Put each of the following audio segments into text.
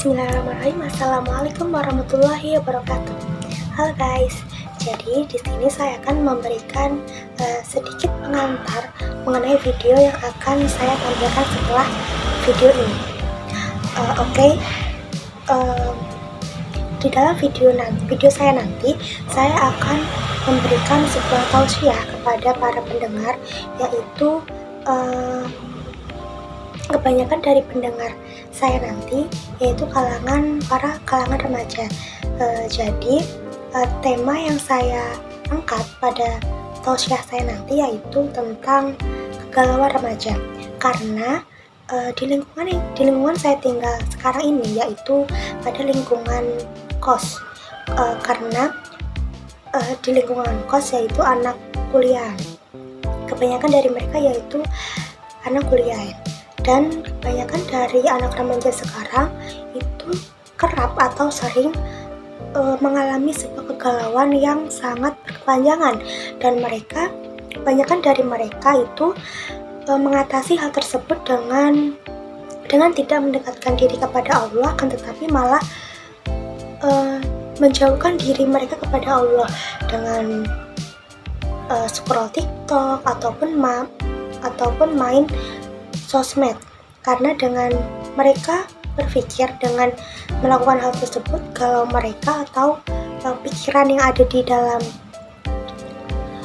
Bismillahirrahmanirrahim. Assalamualaikum warahmatullahi wabarakatuh. Halo guys. Jadi di sini saya akan memberikan sedikit pengantar mengenai video yang akan saya tampilkan setelah video ini. Di dalam video saya nanti, saya akan memberikan sebuah tausiah kepada para pendengar, yaitu kebanyakan dari pendengar saya nanti yaitu kalangan remaja. Jadi tema yang saya angkat pada tausiah saya nanti yaitu tentang kegalauan remaja, karena di lingkungan saya tinggal sekarang ini, yaitu pada lingkungan kos, karena di lingkungan kos yaitu anak kuliah. Kebanyakan dari mereka yaitu anak kuliah, dan kebanyakan dari anak remaja sekarang itu kerap atau sering mengalami sebuah kegalauan yang sangat berkepanjangan, dan kebanyakan dari mereka itu mengatasi hal tersebut dengan tidak mendekatkan diri kepada Allah, tetapi malah menjauhkan diri mereka kepada Allah dengan scroll TikTok ataupun main sosmed. Karena dengan mereka berpikir dengan melakukan hal tersebut, kalau mereka atau pikiran yang ada di dalam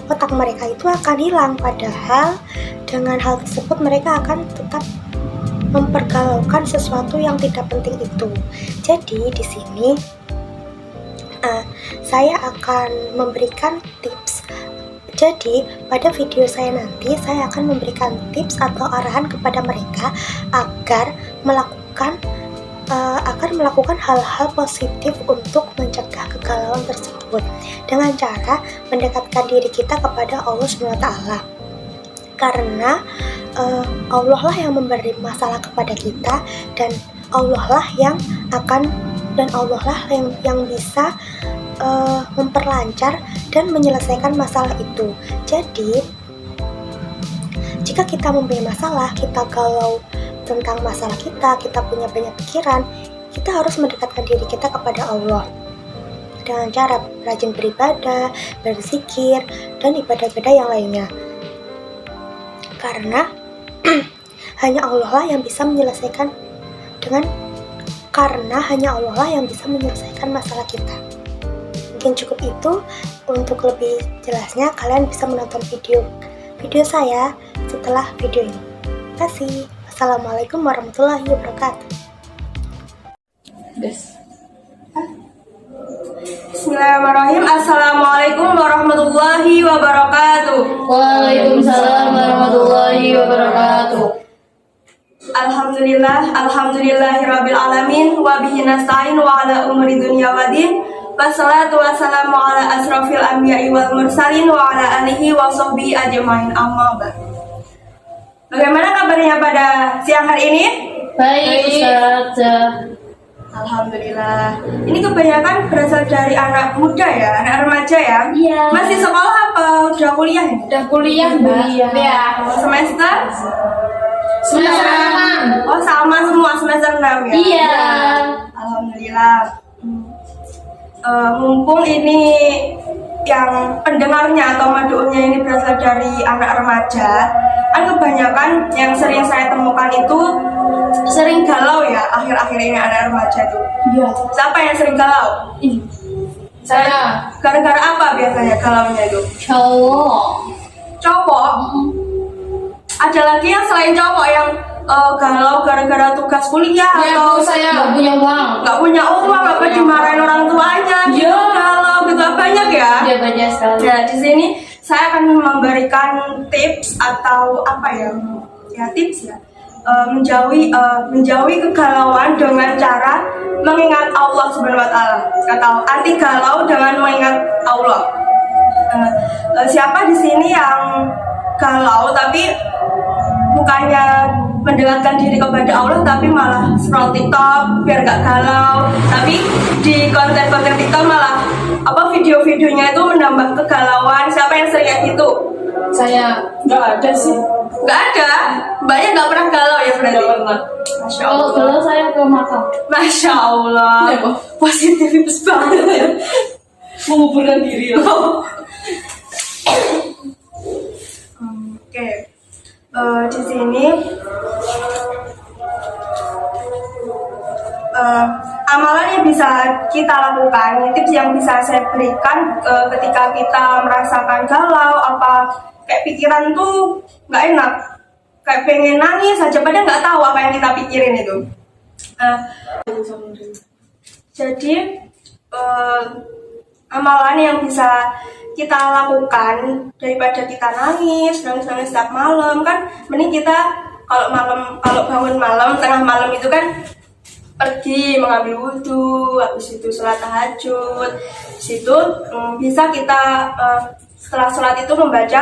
otak mereka itu akan hilang, padahal dengan hal tersebut mereka akan tetap mempergalaukan sesuatu yang tidak penting itu. Jadi di sini saya akan memberikan tips. Jadi pada video saya nanti saya akan memberikan tips atau arahan kepada mereka agar melakukan hal-hal positif untuk mencegah kegalauan tersebut dengan cara mendekatkan diri kita kepada Allah SWT. Karena Allah lah yang memberi masalah kepada kita, dan Allah lah yang bisa memperlancar dan menyelesaikan masalah itu. Jadi jika kita mempunyai masalah, kita galau tentang masalah kita punya banyak pikiran, kita harus mendekatkan diri kita kepada Allah dengan cara rajin beribadah, berzikir, dan ibadah-ibadah yang lainnya. Karena hanya Allah lah yang bisa menyelesaikan masalah kita. Mungkin cukup itu. Untuk lebih jelasnya kalian bisa menonton video saya setelah video ini. Terima kasih. Assalamualaikum warahmatullahi wabarakatuh. Bismillahirrahmanirrahim. Assalamualaikum warahmatullahi wabarakatuh. Waalaikumsalam warahmatullahi wabarakatuh. Alhamdulillahirabbil alamin, wa bihi nasta'in wa ala umuri dunya waddin. Wassalatu wassalamu ala asrofil anbiya'i wal mursalin wa ala alihi wa sahbihi ajmain, amma ba'du. Bagaimana kabarnya pada siang hari ini? Baik, Ustazah. Alhamdulillah. Ini kebanyakan berasal dari anak muda ya, anak remaja ya? Iya. Masih sekolah apa udah kuliah? Udah kuliah, Mbak. Ya. Semester? Semester 6. Oh, sama semua semester 6 ya? Iya. Alhamdulillah. Mumpung ini yang pendengarnya atau madu'nya ini berasal dari anak remaja, kan kebanyakan yang sering saya temukan itu sering galau ya akhir-akhir ini anak remaja itu. Iya. Siapa yang sering galau? Saya. Gara-gara apa biasanya galaunya itu? Cowok? Ada lagi yang selain cowok yang galau gara-gara tugas kuliah atau saya nggak punya uang. nggak punya uang, apa dimarahin orang tuanya, gitu, galau gitu, banyak ya? Iya, banyak sekali. Nah, di sini saya akan memberikan tips atau tips menjauhi kegalauan dengan cara mengingat Allah Subhanahu wa Ta'ala, atau anti galau dengan mengingat Allah. Siapa di sini yang galau tapi bukannya mendekatkan diri kepada Allah, tapi malah scroll TikTok biar gak galau, tapi di konten-konten TikTok malah video-videonya itu menambah kegalauan? Siapa yang sering kayak gitu? Saya nggak ada sih. Nggak ada. Mbaknya nggak pernah galau ya berarti? Nggak pernah. Masya Kalau Allah. galau saya ke makam. Masya Allah. Iya, Kok. Positifis banget ya. Menguburkan diri ya. Oke. Di sini amalan yang bisa kita lakukan, tips yang bisa saya berikan ketika kita merasakan galau, apa kayak pikiran tuh nggak enak, kayak pengen nangis saja, padahal nggak tahu apa yang kita pikirin itu. Jadi amalan yang bisa kita lakukan daripada kita nangis setiap malam kan, mending kita kalau bangun malam tengah malam itu kan pergi mengambil wudhu, habis itu sholat tahajud, habis itu bisa kita setelah sholat itu membaca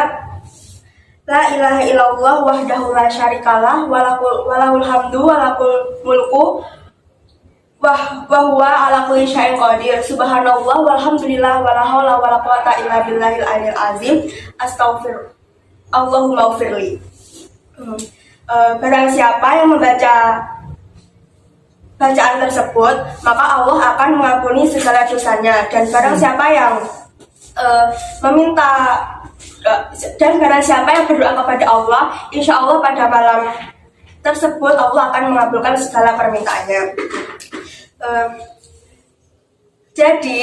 La ilaha illallah wahdahu la syarikalah walahul hamdu walahul mulku wa huwa ala kulli syai'in qadir subhanallah walhamdulillah wala haula wala quwata illa billahil aliyil azim astaghfir Allahumma ufirli. Barang siapa yang membaca bacaan tersebut, maka Allah akan mengampuni segala dosanya. Dan barang siapa yang barang siapa yang berdoa kepada Allah, insya Allah pada malam tersebut Allah akan mengabulkan segala permintaannya. Jadi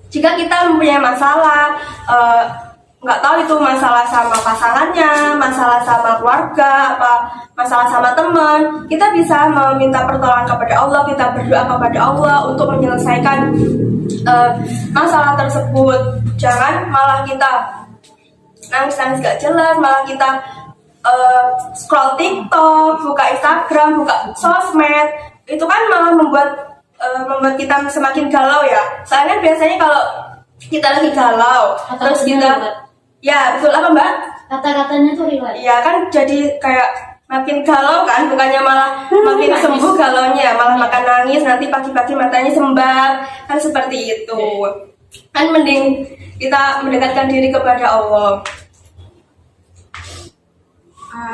jika kita mempunyai masalah, nggak tahu itu masalah sama pasangannya, masalah sama keluarga, apa masalah sama teman, kita bisa meminta pertolongan kepada Allah, kita berdoa kepada Allah untuk menyelesaikan masalah tersebut. Jangan malah kita nangis-nangis gak jelas, malah kita scroll TikTok, buka Instagram, buka sosmed, itu kan malah membuat kita semakin galau ya. Soalnya biasanya kalau kita lagi galau, terus kita ya betul apa Mbak? Kata-katanya tuh riwayat. Iya kan, jadi kayak makin galau kan, bukannya malah makin sembuh galaunya, malah makan nangis, nanti pagi-pagi matanya sembab, kan seperti itu. Kan mending kita mendekatkan diri kepada Allah.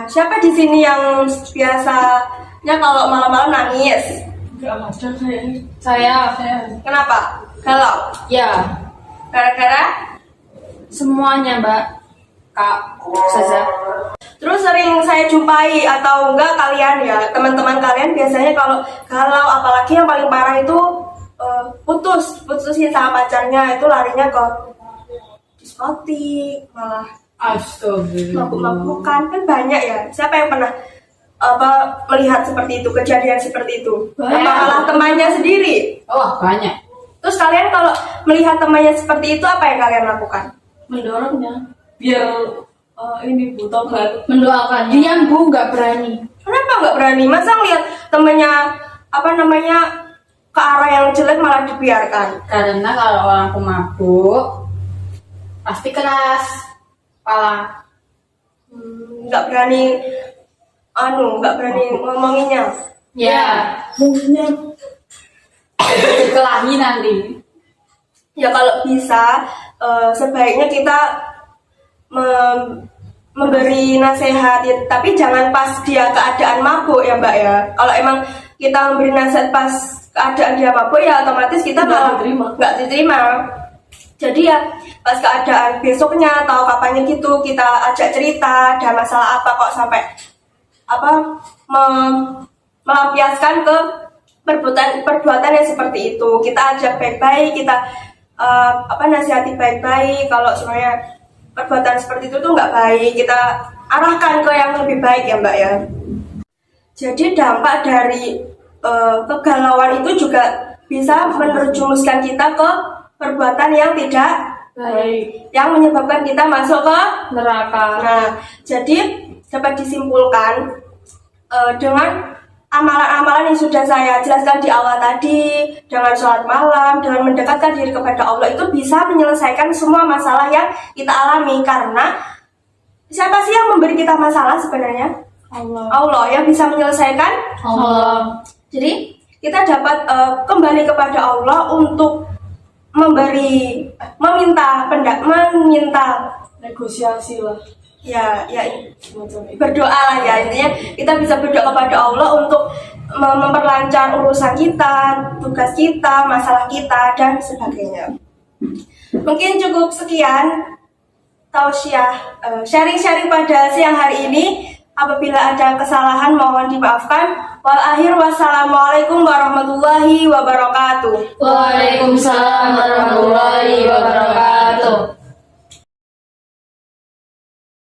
Siapa di sini yang biasanya kalau malam-malam nangis? Saya. Kenapa? Galau? Ya. Gara-gara? Semuanya, Mbak. Kak Ustazah. Terus sering saya jumpai atau enggak kalian ya, teman-teman kalian biasanya kalau galau, apalagi yang paling parah itu putusin sama pacarnya, itu larinya ke diskotik, malah Astagfirullah. mabuk-mabukan, kan banyak ya. Siapa yang pernah melihat seperti itu, kejadian seperti itu? Banyak. Apa malah temannya sendiri? Oh, banyak. Terus kalian kalau melihat temannya seperti itu, apa yang kalian lakukan? Mendorongnya. Biar ini Bu tobat. Mendoakan. Diam, Bu, nggak berani. Kenapa nggak berani? Masa ngeliat temennya ke arah yang jelek malah dibiarkan? Karena kalau orang pemabuk pasti keras kepala. Nggak berani ngomonginnya. Ya. Kelahi nanti. Ya kalau bisa sebaiknya kita memberi nasihat ya, tapi jangan pas dia keadaan mabuk ya Mbak ya. Kalau emang kita memberi nasihat pas keadaan dia mabuk ya otomatis kita malah nggak diterima. Jadi ya pas keadaan besoknya atau kapannya gitu kita ajak cerita, ada masalah apa kok sampai melampiaskan ke perbuatan yang seperti itu. Kita ajak baik-baik, kita nasihati baik-baik. Kalau sebenarnya perbuatan seperti itu tuh nggak baik, kita arahkan ke yang lebih baik ya Mbak ya. Jadi dampak dari kegalauan itu juga bisa menerjumuskan kita ke perbuatan yang tidak Baik. yang menyebabkan kita masuk ke Neraka. Nah, jadi dapat disimpulkan dengan amalan-amalan yang sudah saya jelaskan di awal tadi, dengan sholat malam, dengan mendekatkan diri kepada Allah, itu bisa menyelesaikan semua masalah yang kita alami. Karena siapa sih yang memberi kita masalah sebenarnya? Allah yang bisa menyelesaikan. Allah. Jadi kita dapat kembali kepada Allah untuk meminta Negosiasi lah. ya berdoa lah ya, intinya kita bisa berdoa kepada Allah untuk memperlancar urusan kita, tugas kita, masalah kita dan sebagainya. Mungkin cukup sekian tausiah sharing-sharing pada siang hari ini. Apabila ada kesalahan mohon dimaafkan. Wal akhir wassalamualaikum warahmatullahi wabarakatuh. Waalaikumsalam warahmatullahi wabarakatuh.